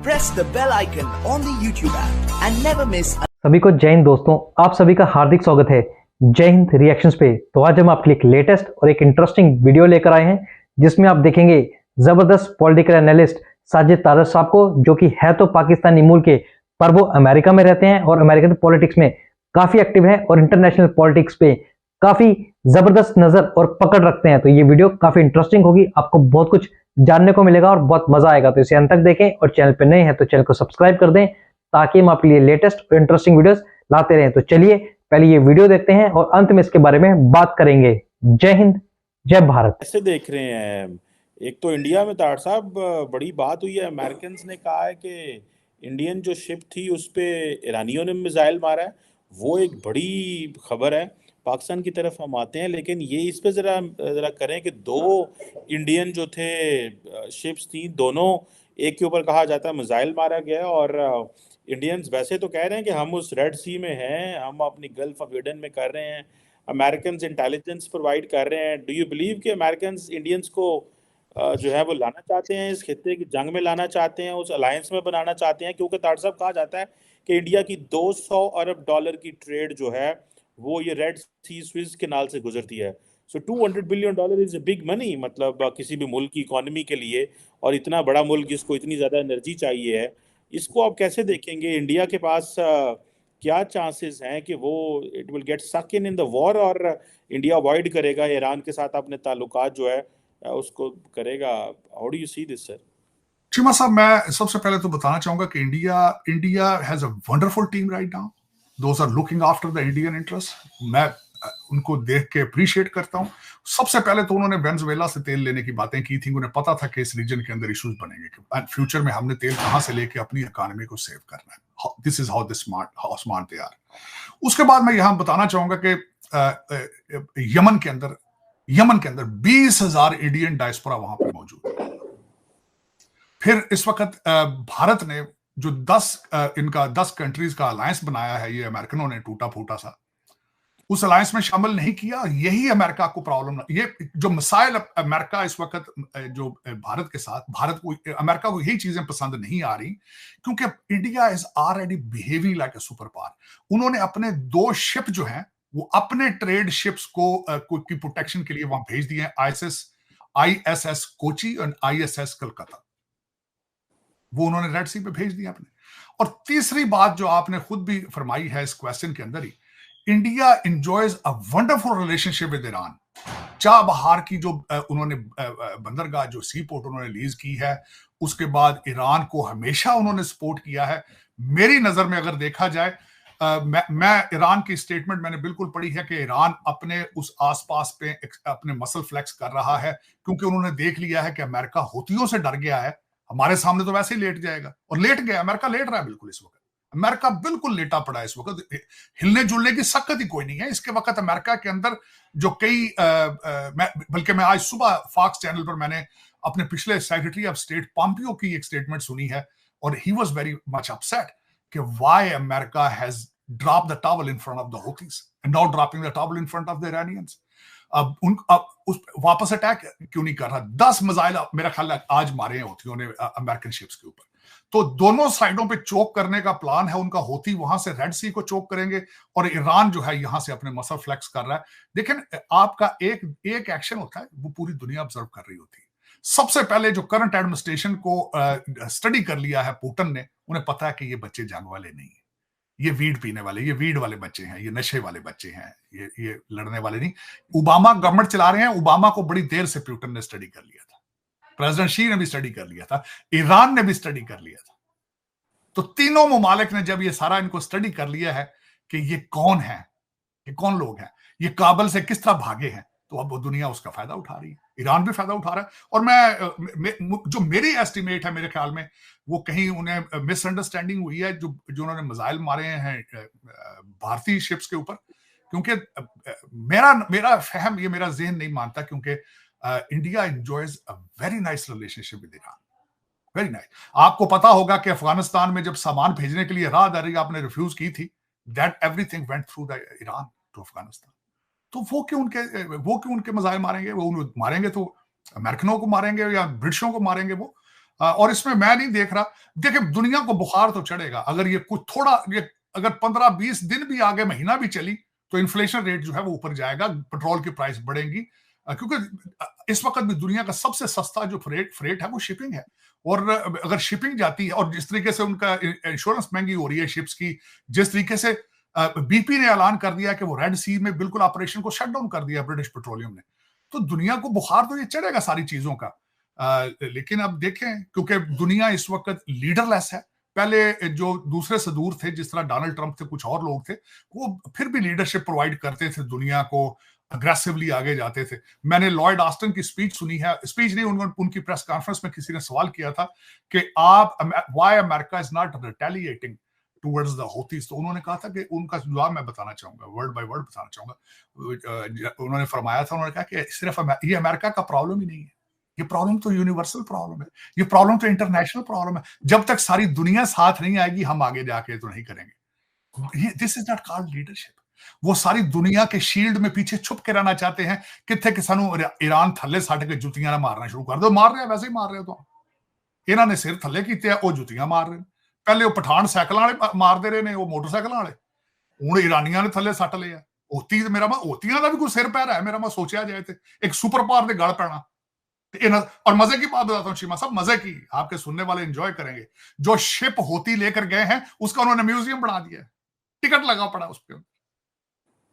press the bell icon on the YouTube app and never miss. सभी को जय हिंद दोस्तों, आप सभी का हार्दिक स्वागत है जय हिंद रिएक्शंस पे। तो आज हम आपके लिए एक लेटेस्ट और एक इंटरेस्टिंग वीडियो लेकर आए हैं जिसमें आप देखेंगे जबरदस्त पॉलिटिकल एनालिस्ट साजिद तारश साहब को, जो कि है तो पाकिस्तानी मूल के, पर वो अमेरिका में रहते हैं और अमेरिकन पॉलिटिक्स में काफी एक्टिव है और इंटरनेशनल पॉलिटिक्स पे काफी जबरदस्त नजर और पकड़ रखते हैं। तो ये वीडियो काफी इंटरेस्टिंग होगी, आपको बहुत कुछ जानने को मिलेगा और बहुत मजा आएगा। तो इसे अंत तक देखें और चैनल पे नए हैं तो चैनल को सब्सक्राइब कर दें ताकि हम आपके लिए लेटेस्ट और इंटरेस्टिंग वीडियोस लाते रहें। तो चलिए पहले ये वीडियो देखते हैं और अंत में इसके बारे में बात करेंगे। जय हिंद, जय भारत। कैसे देख रहे हैं? एक तो इंडिया में तार साहब बड़ी बात हुई है। अमेरिकन ने कहा है कि इंडियन जो शिप थी उस पे ईरानियों ने मिसाइल मारा है। वो एक बड़ी खबर है। पाकिस्तान की तरफ हम आते हैं, लेकिन ये इस पे जरा करें कि दो इंडियन जो थे शिप्स थी, दोनों एक के ऊपर कहा जाता है मिसाइल मारा गया, और इंडियंस वैसे तो कह रहे हैं कि हम उस रेड सी में हैं, हम अपनी गल्फ ऑफ एडन में कर रहे हैं, अमेरिकन इंटेलिजेंस प्रोवाइड कर रहे हैं। डू यू बिलीव कि अमेरिकन इंडियंस को जो है वो लाना चाहते हैं, इस खित्ते की जंग में लाना चाहते हैं, उस अलायंस में बनाना चाहते हैं? क्योंकि तार साहब कहा जाता है कि इंडिया की 200 अरब डॉलर की ट्रेड जो है वो ये रेड सी स्विज केनाल से गुजरती है। सो $200 billion is a big money, मतलब किसी भी मुल्क की इकोनॉमी के लिए, और इतना बड़ा मुल्क जिसको इतनी ज़्यादा एनर्जी चाहिए है, इसको आप कैसे देखेंगे? इंडिया के पास क्या चांसेस हैं कि वो it will get suck in the war, और इंडिया अवॉइड करेगा ईरान के साथ अपने ताल्लुकात जो है उसको करेगा? How do you see this sir? Cheema sahab, मैं सबसे पहले तो बताना चाहूंगा कि India has a wonderful team right now. Those are looking after the Indian interest. मैं उनको देख के अप्रिशिएट करता हूं। सबसे पहले तो उन्होंने वेनेजुएला से तेल लेने की बातें की थी। उन्हें पता था कि इस रीजन के अंदर इश्यूज बनेंगे, फ्यूचर में हमने तेल कहां से लेके अपनी इकोनॉमी को सेव करना है। This is how smart they are. उसके बाद मैं यहां बताना चाहूंगा कि यमन के अंदर 20,000 इंडियन डायस्पोरा वहां पर मौजूद है। फिर इस वक्त भारत ने जो 10 कंट्रीज का अलायंस बनाया है, ये अमेरिकनों ने टूटा फूटा सा, उस अलायंस में शामिल नहीं किया। यही अमेरिका को प्रॉब्लम, ये जो मिसाइल अमेरिका इस वक्त जो भारत के साथ, भारत को, अमेरिका को यही चीजें पसंद नहीं आ रही, क्योंकि India is already behaving like a super power. उन्होंने अपने 2 शिप जो हैं वो अपने ट्रेड शिप्स की प्रोटेक्शन के लिए वहां भेज दिए हैं, ISS कोची और ISS कलकत्ता। वो उन्होंने रेड सी पे भेज दिया अपने। और तीसरी बात जो आपने खुद भी फरमाई है इस क्वेश्चन के अंदर ही, India enjoys a wonderful relationship with Iran. Chabahar की जो उन्होंने बंदरगाह, जो सी पोर्ट उन्होंने लीज की है, उसके बाद ईरान को हमेशा उन्होंने सपोर्ट किया है। मेरी नजर में अगर देखा जाए, मैं ईरान की स्टेटमेंट मैंने बिल्कुल पढ़ी है कि ईरान अपने उस आसपास पे अपने मसल फ्लेक्स कर रहा है, क्योंकि उन्होंने देख लिया है कि अमेरिका हूतियों से डर गया है। हमारे सामने तो वैसे ही लेट जाएगा, और लेट गया। अमेरिका लेट रहा है बिल्कुल इस वक्त। अमेरिका बिल्कुल लेटा पड़ा है इस वक्त। हिलने जुलने की सकत ही कोई नहीं है इसके वक्त अमेरिका के अंदर। जो बल्कि मैं आज सुबह फॉक्स चैनल पर मैंने अपने पिछले सेक्रेटरी ऑफ स्टेट पॉम्पियो की एक स्टेटमेंट सुनी है, और he was very much upset कि why America has dropped the towel in front of the Houthis and now dropping the towel in front of the Iranians. अब उस वापस attack क्यों नहीं कर रहा? 10 मिसाइल मेरा ख्याल है आज मारे हैं हूथियों ने अमेरिकन शिप्स के ऊपर। तो दोनों साइडों पे चोक करने का प्लान है उनका। हूथी वहां से रेड सी को चोक करेंगे, और ईरान जो है यहां से अपने मसल फ्लेक्स कर रहा है। लेकिन आपका एक एक्शन होता है, वो पूरी दुनिया ऑब्जर्व कर रही होती है। सबसे पहले जो करंट एडमिनिस्ट्रेशन को स्टडी कर लिया है पुतिन ने, उन्हें पता है कि ये बच्चे जंग वाले नहीं है, ये वीड पीने वाले, ये वीड वाले बच्चे हैं, ये नशे वाले बच्चे हैं, ये लड़ने वाले नहीं। ओबामा गवर्नमेंट चला रहे हैं। ओबामा को बड़ी देर से पुतिन ने स्टडी कर लिया था, प्रेसिडेंट शी ने भी स्टडी कर लिया था, ईरान ने भी स्टडी कर लिया था। तो तीनों ममालिक ने जब ये सारा इनको स्टडी कर लिया है कि ये कौन है, ये कौन लोग हैं, ये काबल से किस तरह भागे हैं, तो अब वो दुनिया उसका फायदा उठा रही है। ईरान भी फायदा उठा रहा है। और जो मेरी एस्टिमेट है, मेरे ख्याल में वो कहीं उन्हें मिसअंडरस्टैंडिंग हुई है, जो उन्होंने मिसाइल मारे हैं भारतीय शिप्स के ऊपर। क्योंकि मेरा फहम, ये मेरा ज़हन नहीं मानता, क्योंकि India enjoys a very nice relationship with Iran, very nice. आपको पता होगा कि अफगानिस्तान में जब सामान भेजने के लिए राहदारी आपने रिफ्यूज की थी, that everything went through the Iran to Afghanistan. तो वो क्यों उनके मिसाइल मारेंगे? वो मारेंगे तो अमेरिकनों को मारेंगे या ब्रिटिशों को मारेंगे। वो और इसमें मैं नहीं देख रहा, देखिए दुनिया को बुखार तो चढ़ेगा अगर ये कुछ थोड़ा, ये अगर 15-20 दिन भी आगे, महीना भी चली, तो इन्फ्लेशन रेट जो है वो ऊपर जाएगा, पेट्रोल की प्राइस बढ़ेंगी, क्योंकि इस वक्त भी दुनिया का सबसे सस्ता जो फ्रेट है वो शिपिंग है। और अगर शिपिंग जाती है, और जिस तरीके से उनका इंश्योरेंस महंगी हो रही है शिप्स की, जिस तरीके से बीपी ने ऐलान कर दिया कि वो रेड सी में बिल्कुल ऑपरेशन को शट डाउन कर दिया ब्रिटिश पेट्रोलियम ने, तो दुनिया को बुखार तो ये चढ़ेगा सारी चीजों का। लेकिन अब देखें, क्योंकि दुनिया इस वक्त लीडरलेस है। पहले जो दूसरे से दूर थे, जिस तरह डोनाल्ड ट्रंप थे, कुछ और लोग थे, वो फिर भी लीडरशिप प्रोवाइड करते थे दुनिया को, अग्रेसिवली आगे जाते थे। मैंने लॉयड ऑस्टिन की स्पीच सुनी है, स्पीच नहीं, उनकी प्रेस कॉन्फ्रेंस में किसी ने सवाल किया था कि आप, why America is not retaliating towards the Houthis, तो उन्होंने कहा था कि उनका जवाब मैं बताना चाहूंगा, वर्ड बाय वर्ड बताना चाहूंगा। उन्होंने फरमाया था, उन्होंने कहा कि सिर्फ ये अमेरिका का प्रॉब्लम ही नहीं है, ये प्रॉब्लम तो यूनिवर्सल प्रॉब्लम है, ये प्रॉब्लम तो इंटरनेशनल प्रॉब्लम है। जब तक सारी दुनिया साथ नहीं आएगी, हम आगे जाके तो नहीं करेंगे। This is not called leadership. वो सारी दुनिया के शील्ड में पीछे छुप के रहना चाहते हैं, कितने कि सानू ईरान थल्ले सट के जुतियां ना मारना शुरू कर दो। मार रहे हैं, वैसे ही मार रहे हो, तो इन्हों ने सिर थल्ले किए, वो जुतियां मार रहे हैं। पहले वो पठान साइकिल वाले मारते रहे ने, वो मोटरसाइकिल वाले, हुण ईरानियां ने थल्ले सट लिया। होती मेरा होतियां का भी कोई सिर पैर है, मेरा सोचा जाए तो एक सुपर पावर के गल पैना। और मजे की बात बताता हूं चीमा साहब, मजे की, आपके सुनने वाले एंजॉय करेंगे। जो शिप होती लेकर गए हैं, उसका उन्होंने म्यूजियम बना दिया, टिकट लगा पड़ा उस पर।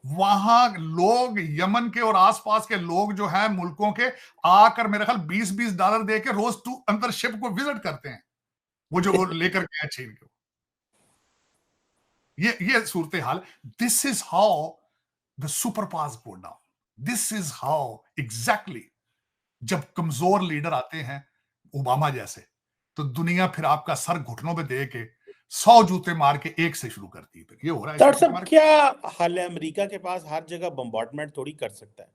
वहां लोग, यमन के और आसपास के लोग जो है मुल्कों के, आकर मेरे ख्याल $20 दे के रोज अंदर शिप को विजिट करते हैं, वो जो वो लेकर गए छीन के। ये सूरत हाल। This is how the super powers go down. This is how exactly, जब कमजोर लीडर आते हैं ओबामा जैसे, तो दुनिया फिर आपका सर घुटनों पे दे के 100 जूते मार के एक से शुरू करती है। फिर ये हो रहा है। डॉक्टर साहब, क्या हाल है? अमेरिका के पास हर जगह बम्बार्डमेंट थोड़ी कर सकता है।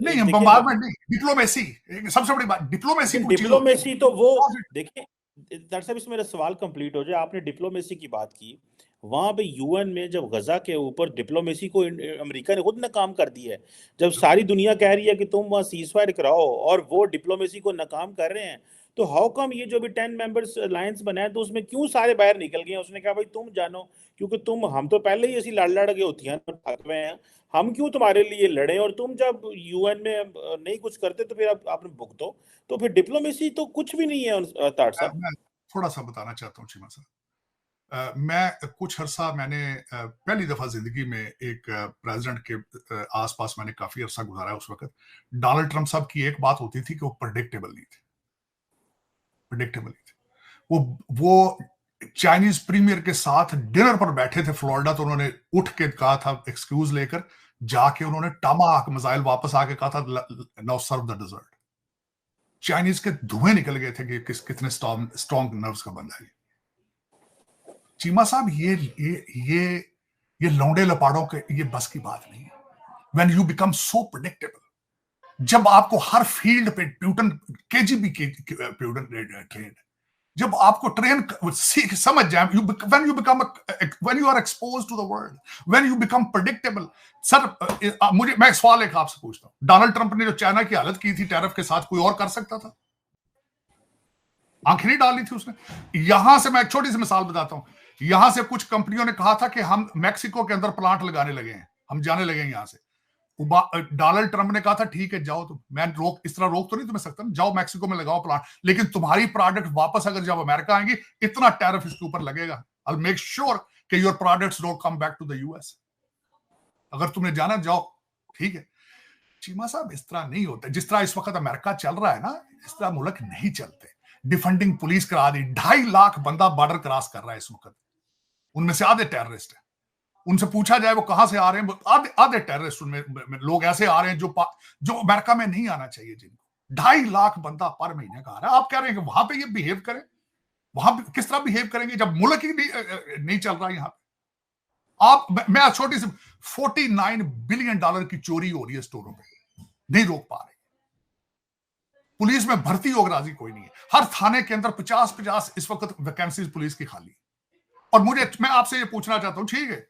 नहीं, बम्बार्डमेंट नहीं, डिप्लोमेसी सबसे बड़ी बात। डिप्लोमेसी तो वो देखिए डॉक्टर साहब, इसमें मेरा सवाल कंप्लीट हो जाए। आपने डिप्लोमेसी की बात की, वहां पे यूएन में जब गजा के ऊपर डिप्लोमेसी को अमेरिका ने खुद नाकाम कर दिया है। जब सारी दुनिया कह रही है कि तुम वहां सीजफायर कराओ और वो डिप्लोमेसी को नाकाम कर रहे हैं, तो हाउ कम ये जो भी 10 मेंबर्स अलायंस बना है, तो उसमें क्यों सारे बाहर निकल गए? उसने कहा भाई तुम जानो, क्योंकि हम तो पहले ही ऐसी लड़ के होती हैं, थक गए हैं, हम क्यों तुम्हारे लिए लड़े? और तुम जब यूएन में नहीं कुछ करते तो फिर आपने भुगतो। तो फिर डिप्लोमेसी तो कुछ भी नहीं है। ताड़ साहब, मैं थोड़ा सा बताना चाहता हूँ चीमा साहब। मैं कुछ अरसा, मैंने पहली दफा जिंदगी में एक प्रेसिडेंट के आसपास मैंने काफी अरसा गुजारा। उस वक्त डोनाल्ड ट्रंप साहब की एक बात होती थी कि वो प्रेडिक्टेबल नहीं थे। वो चाइनीज प्रीमियर के साथ डिनर पर बैठे थे फ्लोरिडा, तो उन्होंने उठ के कहा था, एक्सक्यूज लेकर जाके उन्होंने टमाहॉक मिसाइल वापस आके कहा था, now serve the desert. Chinese के धुएं निकल गए थे कि कितने स्ट्रॉन्ग नर्व्स का बंदा है। चीमा साहब, ये लौंडे लपाड़ों के ये बस की बात नहीं है। When you become so predictable, जब आपको हर फील्ड पे केजीबी ट्रेन, जब आपको ट्रेन सीख समझ जाए, when you are exposed to the world, when you become predictable। Sir मैं सवाल एक आपसे पूछता हूं, डोनाल्ड ट्रंप ने जो चाइना की हालत की थी टैरिफ के साथ, कोई और कर सकता था? आंखें नहीं डाली थी उसने। यहां से मैं एक छोटी सी मिसाल बताता हूं। यहां से कुछ कंपनियों ने कहा था कि हम मैक्सिको के अंदर प्लांट लगाने लगे हैं, हम जाने लगे हैं यहां से। डोनाल्ड ट्रंप ने कहा था ठीक है जाओ, तुम, मैं इस तरह रोक तो नहीं तुम्हें सकता, जाओ मैक्सिको में लगाओ प्लांट, लेकिन तुम्हारी प्रोडक्ट वापस अगर जब अमेरिका आएंगी, इतना टैरिफ इसके ऊपर लगेगा, आई विल मेक श्योर कि your products don't come back to the US. अगर तुमने जाना जाओ, ठीक है। चीमा साहब, इस तरह नहीं होता। जिस तरह इस वक्त अमेरिका चल रहा है ना, इस तरह मुल्क नहीं चलते। डिफेंडिंग पुलिस करा दी, 2.5 लाख बंदा बॉर्डर क्रॉस कर रहा है इस वक्त, उनमें से आधे टेररिस्ट है। उनसे पूछा जाए वो कहां से आ रहे हैं, आधे टेररिस्ट उनमें लोग ऐसे आ रहे हैं जो अमेरिका में नहीं आना चाहिए, जिनको 2.5 लाख बंदा पर महीने का आ रहा है। आप कह रहे हैं कि वहां पे ये बिहेव करें? वहां पे किस तरह बिहेव करेंगे जब मुल्क ही नहीं चल रहा यहां पे? मैं छोटी सी $49 बिलियन की चोरी हो रही है स्टोरों पे, नहीं रोक पा रहे। पुलिस में भर्ती होकर राजी कोई नहीं है। हर थाने के अंदर 50-50 इस वक्त वैकेंसीज पुलिस की खाली। और मैं आपसे ये पूछना चाहता हूं, ठीक है,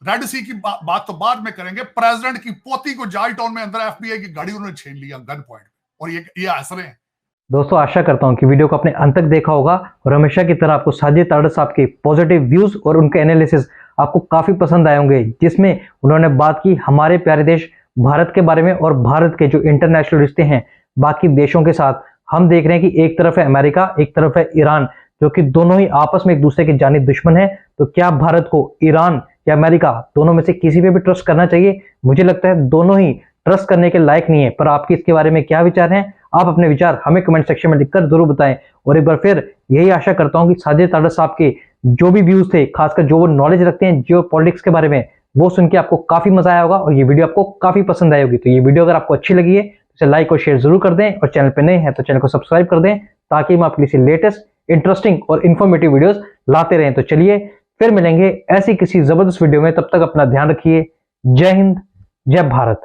रेड सी की बात तो बाद में करेंगे, प्रेसिडेंट की पोती को जॉर्ज टाउन में अंदर एफबीआई की गाड़ी उन्होंने छीन लिया गन पॉइंट, और ये हंस रहे हैं। दोस्तों आशा करता हूं कि वीडियो को आपने अंत तक देखा होगा और हमेशा की तरह आपको साजिद तारड़ साहब के पॉजिटिव व्यूज और उनके एनालिसिस आपको काफी पसंद आए होंगे, जिसमें उन्होंने बात की हमारे प्यारे देश भारत के बारे में और भारत के जो इंटरनेशनल रिश्ते हैं बाकी देशों के साथ। हम देख रहे हैं कि एक तरफ है अमेरिका, एक तरफ है ईरान, जो कि दोनों ही आपस में एक दूसरे के जानी दुश्मन है। तो क्या भारत को ईरान या अमेरिका दोनों में से किसी पे भी ट्रस्ट करना चाहिए? मुझे लगता है दोनों ही ट्रस्ट करने के लायक नहीं है। पर आपके इसके बारे में क्या विचार हैं? आप अपने विचार हमें कमेंट सेक्शन में लिखकर जरूर बताएं। और एक बार फिर यही आशा करता हूं कि साजिद तारड़ साहब के जो भी व्यूज थे, खासकर जो वो नॉलेज रखते हैं जियो पॉलिटिक्स के बारे में, वो सुन के आपको काफी मजा आया होगा और ये वीडियो आपको काफी पसंद आई होगी। तो ये वीडियो अगर आपको अच्छी लगी है तो इसे लाइक और शेयर जरूर कर दें, और चैनल पर नए हैं तो चैनल को सब्सक्राइब कर दें, ताकि हम आपके लिए लेटेस्ट इंटरेस्टिंग और इन्फॉर्मेटिव वीडियोस लाते रहें। तो चलिए फिर मिलेंगे ऐसी किसी जबरदस्त वीडियो में, तब तक अपना ध्यान रखिए। जय हिंद, जय भारत।